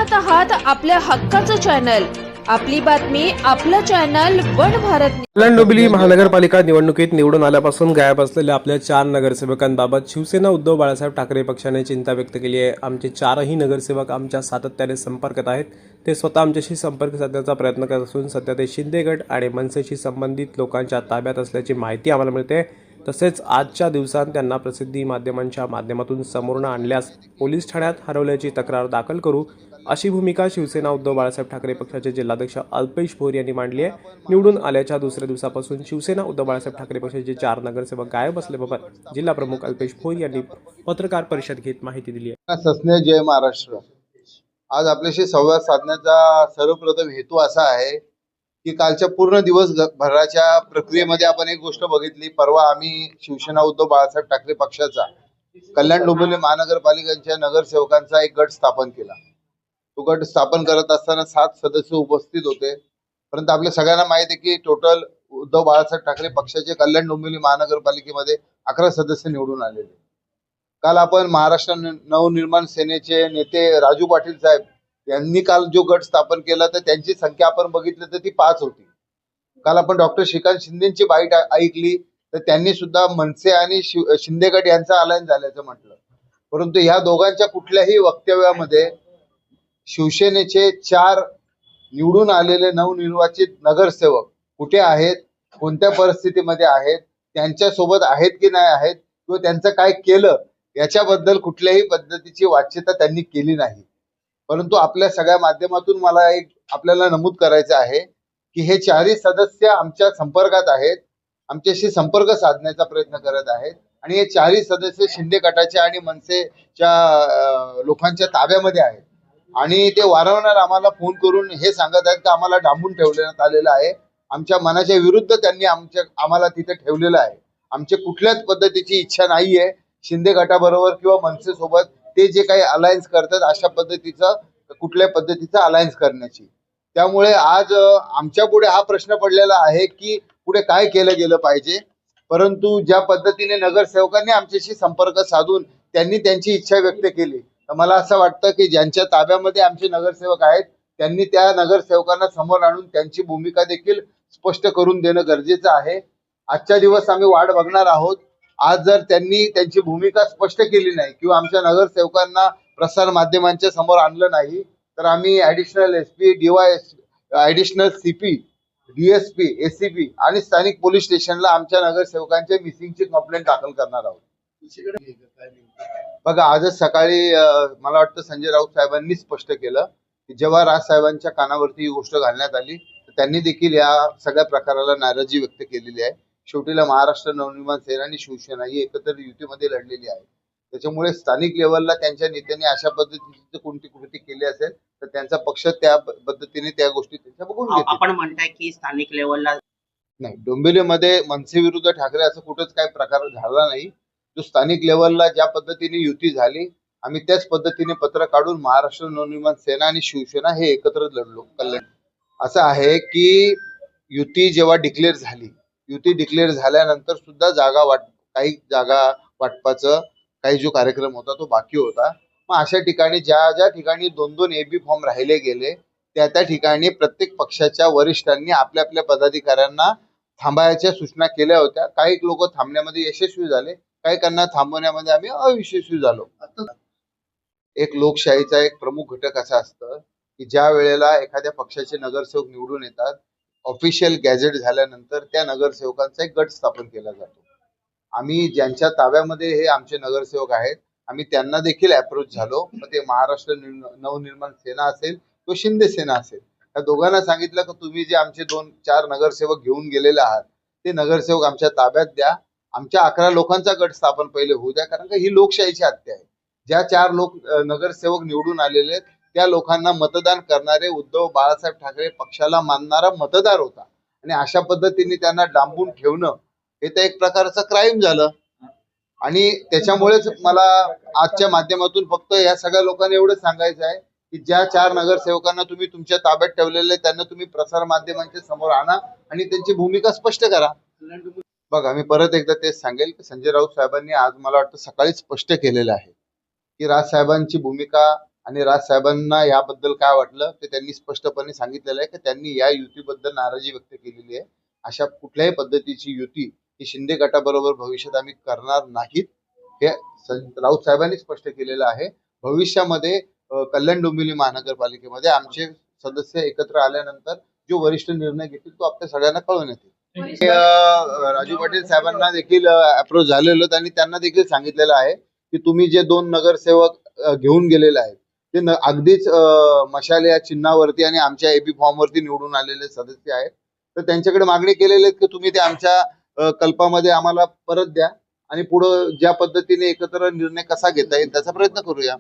पाहत आहात आपल्या हक्काचं चॅनल, आपली बातमी आपलं चॅनल वन भारत। कल्याण डोंबिवली महानगरपालिका निवडणुकीत निवडून आल्यापासून गायब असलेल्या आपल्या 4 नगरसेवकांबाबत शिवसेना उद्धव बाळासाहेब ठाकरे पक्षाने चिंता व्यक्त केली आहे। आमचे 4ही नगरसेवक आमच्या सातत्याने संपर्कात आहेत। ते स्वतः आमच्याशी संपर्क साधण्याचा प्रयत्न करत असून सध्या ते शिंदे गट आणि मनसेशी संबंधित लोकांच्या ताब्यात असल्याची माहिती आम्हाला मिळते। तसेच आजच्या दिवसात त्यांना प्रसिद्धी माध्यमांच्या माध्यमातून समोर आणल्यास पोलीस ठाण्यात हरवल्याची तक्रार दाखल करू, अशी भूमिका शिवसेना उद्धव बाळासाहेब ठाकरे पक्षाचे जिल्हाध्यक्ष अल्पेश भोर यांनी मांडली आहे। निवडून आल्याच्या दुसऱ्या दिवसापासून शिवसेना उद्धव बाळासाहेब ठाकरे पक्षाचे 4 नगरसेवक गायब असल्याबाबत जिल्हा प्रमुख अल्पेश भोर यांनी पत्रकार परिषद घेत माहिती दिली आहे। सस्ने जय महाराष्ट्र। आज आपल्याशी संवाद साधण्याचा सर्वप्रथम हेतू असा आहे की कालच्या पूर्ण दिवसभराच्या प्रक्रियेमध्ये आपण एक गोष्ट बघितली। परवा आम्ही शिवसेना उद्धव बाळासाहेब ठाकरे पक्षाचा कल्याण डोंबिवली महानगरपालिकेच्या नगरसेवकांचा एक गट स्थापन केला। तो गट स्थापन करत असताना 7 सदस्य उपस्थित होते, परंतु आपल्या सगळ्यांना माहिती आहे की टोटल उद्धव बाळासाहेब ठाकरे पक्षाचे कल्याण डोंबिवली महानगरपालिकेमध्ये 11 सदस्य निवडून आलेले। काल आपण महाराष्ट्र नवनिर्माण सेनेचे नेते राजू पाटील साहेब यांनी काल जो गट स्थापन केला तर त्यांची संख्या आपण बघितली तर ती 5 होती। काल आपण डॉक्टर श्रीकांत शिंदेची बाईट ऐकली तर त्यांनी सुद्धा मनसे आणि शिंदे गट यांचा अलायन्स झाल्याचं म्हटलं, परंतु ह्या दोघांच्या कुठल्याही वक्तव्यामध्ये शिवसेनेचे 4 निवडून आलेले नवनिर्वाचित नगरसेवक कुठे आहेत, कोणत्या परिस्थितीमध्ये आहेत, त्यांच्या सोबत आहेत की नाही आहेत किंवा त्यांचं काय केलं याच्याबद्दल कुठल्याही पद्धतीची वाच्यता त्यांनी केली नाही। परंतु आपल्या सगळ्या माध्यमातून मला एक आपल्याला नमूद करायचं आहे की हे 4ही सदस्य आमच्या संपर्कात आहेत, आमच्याशी संपर्क साधण्याचा प्रयत्न करत आहेत आणि हे 4ही सदस्य शिंदे गटाच्या आणि मनसेच्या लोकांच्या ताब्यामध्ये आहेत आणि ते वारंवार आम्हाला फोन करून हे सांगत आहेत की आम्हाला डांबून ठेवण्यात आलेलं आहे, आमच्या मनाच्या विरुद्ध त्यांनी आम्हाला तिथे ठेवलेलं आहे। आमची कुठल्याच पद्धतीची इच्छा नाहीये शिंदे गटाबरोबर किंवा मनसे सोबत ते जे काही अलायन्स करतात अशा पद्धतीचं कुठल्या पद्धतीचं अलायन्स करण्याची। त्यामुळे आज आमच्या पुढे हा प्रश्न पडलेला आहे की पुढे काय केलं गेलं पाहिजे। परंतु ज्या पद्धतीने नगरसेवकांनी आमच्याशी संपर्क साधून त्यांनी त्यांची इच्छा व्यक्त केली तर मला असं वाटतं की ज्यांच्या ताब्यामध्ये आमचे नगरसेवक आहेत त्यांनी त्या नगरसेवकांना समोर आणून त्यांची भूमिका देखील स्पष्ट करून देणं गरजेचं आहे। आजच्या दिवस आम्ही वाट बघणार आहोत। आज जर त्यांनी त्यांची भूमिका स्पष्ट केली नाही किंवा आमच्या नगरसेवकांना प्रसार माध्यमांच्या समोर आणलं नाही तर आम्ही additional SP, additional CP, DSP, ACP आणि स्थानिक पोलीस स्टेशनला आमच्या नगरसेवकांच्या मिसिंगची कंप्लेंट दाखल करणार आहोत। बघा, आजच सकाळी मला वाटतं संजय राऊत साहेबांनी स्पष्ट केलं की जेव्हा राज साहेबांच्या कानावरती ही गोष्ट घालण्यात आली तर त्यांनी देखील या सगळ्या प्रकाराला नाराजी व्यक्त केलेली आहे। शेवटीला महाराष्ट्र नवनिर्माण सेना आणि शिवसेना ही एकत्र युतीमध्ये लढलेली आहे, त्याच्यामुळे स्थानिक लेवलला त्यांच्या नेत्यांनी अशा पद्धतीची कोणती कृती केली असेल तर त्यांचा पक्ष त्या पद्धतीने त्या गोष्टी त्यांच्या बघून घेतील। आपण म्हणताय की स्थानिक लेवलला नाही, डोंबिवलीमध्ये मनसे विरुद्ध ठाकरे असं कुठंच काही प्रकार झाला नाही। जो स्थानिक लेवलला ज्या पद्धतीने युती झाली आम्ही त्याच पद्धतीने पत्र काढून महाराष्ट्र नवनिर्माण सेना आणि शिवसेना हे एकत्र लढलो। कल्याण असं आहे की युती जेव्हा डिक्लेअर झाली, युती डिक्लेअर झाल्यानंतर सुद्धा काही जागा वाटपाचं काही जो कार्यक्रम होता तो बाकी होता। मग अशा ठिकाणी ज्या ठिकाणी 2-2 AB फॉर्म राहिले गेले त्या ठिकाणी प्रत्येक पक्षाच्या वरिष्ठांनी आपल्या आपल्या पदाधिकाऱ्यांना थांबायच्या सूचना केल्या होत्या। काही लोक थांबण्यामध्ये यशस्वी झाले, काही त्यांना थांबवण्यामध्ये आम्ही अयशस्वी झालो। एक लोकशाहीचा एक प्रमुख घटक असा असतं की ज्या वेळेला एखाद्या पक्षाचे नगरसेवक निवडून येतात, ऑफिशियल गॅझेट झाल्यानंतर त्या नगरसेवकांचा एक गट स्थापन केला जातो। आम्ही ज्यांच्या ताब्यामध्ये हे आमचे नगरसेवक आहेत आम्ही त्यांना देखील अप्रोच झालो, मग ते महाराष्ट्र नवनिर्माण सेना असेल किंवा शिंदे सेना असेल, या दोघांना सांगितलं की तुम्ही जे आमचे 2-4 नगरसेवक घेऊन गेलेले आहात ते नगरसेवक आमच्या ताब्यात द्या, आमच्या 11 लोकांचा गट स्थापन पहिले होऊ द्या, कारण का ही लोकशाहीची हत्या आहे। ज्या 4 नगरसेवक निवडून आलेले त्या लोकांना मतदान करणारे उद्धव बाळासाहेब ठाकरे पक्षाला मानणारा मतदार होता आणि अशा पद्धतीने त्यांना डांबून ठेवणं हे तर एक प्रकारचं क्राईम झालं। आणि त्याच्यामुळेच मला आजच्या माध्यमातून फक्त या सगळ्या लोकांना एवढं सांगायचं आहे की ज्या 4 नगरसेवकांना तुम्ही तुमच्या ताब्यात ठेवलेले त्यांना तुम्ही प्रसार माध्यमांच्या समोर आणा आणि त्यांची भूमिका स्पष्ट करा। बघा, मी परत एकदा तेच सांगेल की संजय राऊत साहेबांनी आज मला वाटतं सकाळी स्पष्ट केलेलं आहे की राज साहेबांची भूमिका आणि राज साहेबांना याबद्दल काय वाटलं ते त्यांनी स्पष्टपणे सांगितलेलं आहे की त्यांनी या युतीबद्दल नाराजी व्यक्त केलेली आहे. अशा कुठल्याही पद्धतीची युती ही शिंदे गटाबरोबर भविष्यात आम्ही करणार नाहीत, हे राऊत साहेबांनी स्पष्ट केलेलं आहे. भविष्यामध्ये कल्याण डोंबिवली महानगरपालिकेमध्ये आमचे सदस्य एकत्र आल्यानंतर जो वरिष्ठ निर्णय घेतील तो आपल्या सगळ्यांना कळवण्यात येईल. राजू पाटील साहेबांना देखील अप्रोच झालेलं, त्यांनी त्यांना देखील सांगितलेलं आहे की तुम्ही जे 2 नगरसेवक घेऊन गेलेले आहेत ते अगदीच मशाल या चिन्हावरती आणि आमच्या एबी फॉर्म वरती निवडून आलेले सदस्य आहेत. तर त्यांच्याकडे मागणी केलेली आहे की तुम्ही ते आमच्या कल्पामध्ये आम्हाला परत द्या आणि पुढे ज्या पद्धतीने एकत्र निर्णय कसा घेता येईल त्याचा प्रयत्न करूया.